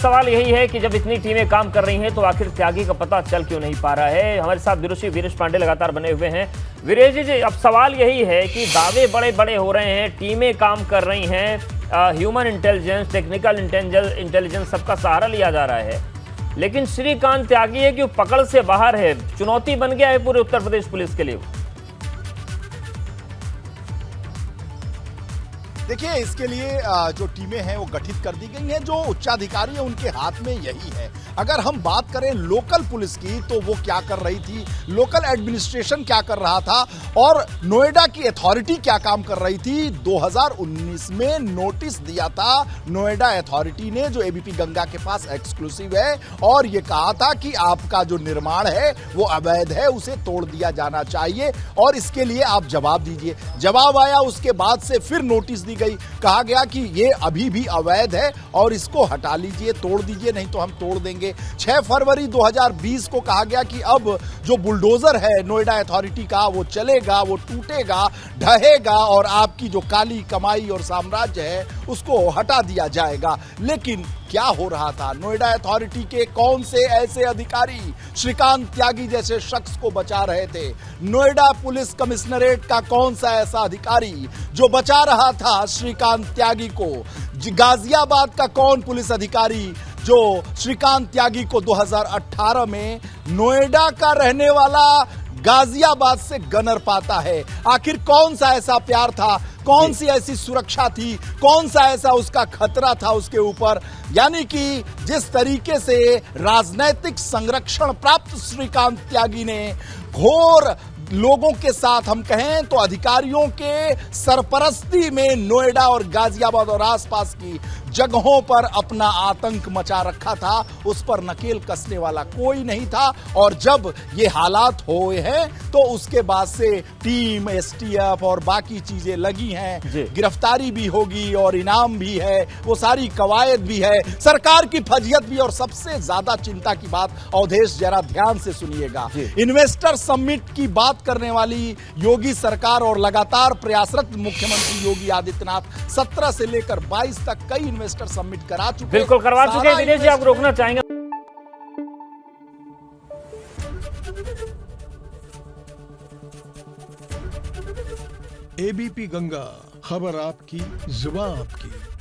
सवाल यही है कि जब इतनी टीमें काम कर रही हैं तो आखिर त्यागी का पता चल क्यों नहीं पा रहा है। हमारे साथ ब्यूरो चीफ वीरेश पांडे लगातार बने हुए हैं। वीरेश जी, अब सवाल यही है कि दावे बड़े बड़े हो रहे हैं, टीमें काम कर रही हैं, ह्यूमन इंटेलिजेंस, टेक्निकल इंटेलिजेंस सबका सहारा लिया जा रहा है, लेकिन श्रीकांत त्यागी है कि वो पकड़ से बाहर है। चुनौती बन गया है पूरे उत्तर प्रदेश पुलिस के लिए। देखिए, इसके लिए जो टीमें हैं वो गठित कर दी गई हैं। जो उच्चाधिकारी है उनके हाथ में यही है। अगर हम बात करें लोकल पुलिस की तो वो क्या कर रही थी, लोकल एडमिनिस्ट्रेशन क्या कर रहा था और नोएडा की अथॉरिटी क्या काम कर रही थी। 2019 में नोटिस दिया था नोएडा अथॉरिटी ने, जो एबीपी गंगा के पास एक्सक्लूसिव है, और ये कहा था कि आपका जो निर्माण है वो अवैध है, उसे तोड़ दिया जाना चाहिए और इसके लिए आप जवाब दीजिए। जवाब आया, उसके बाद से फिर नोटिस दी गई, कहा गया कि ये अभी भी अवैध है और इसको हटा लीजिए, तोड़ दीजिए, नहीं तो हम तोड़ देंगे। 6 फरवरी 2020 को कहा गया कि अब जो बुलडोजर है नोएडा अथॉरिटी का वो चलेगा, वो टूटेगा, ढहेगा और आपकी जो काली कमाई और साम्राज्य है उसको हटा दिया जाएगा। लेकिन क्या हो रहा था, नोएडा अथॉरिटी के कौन से ऐसे अधिकारी श्रीकांत त्यागी जैसे शख्स को बचा रहे थे? नोएडा पुलिस कमिश्नरेट का कौन सा ऐसा अधिकारी जो बचा रहा था श्रीकांत त्यागी को? गाजियाबाद का कौन पुलिस अधिकारी जो श्रीकांत त्यागी को 2018 में नोएडा का रहने वाला गाजियाबाद से गनर पाता है? आखिर कौन सा ऐसा प्यार था, कौन सी ऐसी सुरक्षा थी, कौन सा ऐसा उसका खतरा था उसके ऊपर? यानी कि जिस तरीके से राजनैतिक संरक्षण प्राप्त श्रीकांत त्यागी ने घोर लोगों के साथ, हम कहें तो अधिकारियों के सरपरस्ती में, नोएडा और गाजियाबाद और आसपास की जगहों पर अपना आतंक मचा रखा था, उस पर नकेल कसने वाला कोई नहीं था। और जब ये हालात हुए हैं तो उसके बाद से टीम, एसटीएफ और बाकी चीजें लगी हैं, गिरफ्तारी भी होगी और इनाम भी है, वो सारी कवायद भी है, सरकार की फजियत भी। और सबसे ज्यादा चिंता की बात, अवधेश जरा ध्यान से सुनिएगा, इन्वेस्टर समिट की बात करने वाली योगी सरकार और लगातार प्रयासरत मुख्यमंत्री योगी आदित्यनाथ 17 से लेकर 22 तक कई इन्वेस्टर समिट करा चुके, बिल्कुल करवा चुके हैं। विनेश जी, आप रोकना चाहेंगे? एबीपी गंगा, खबर आपकी, जुबान आपकी।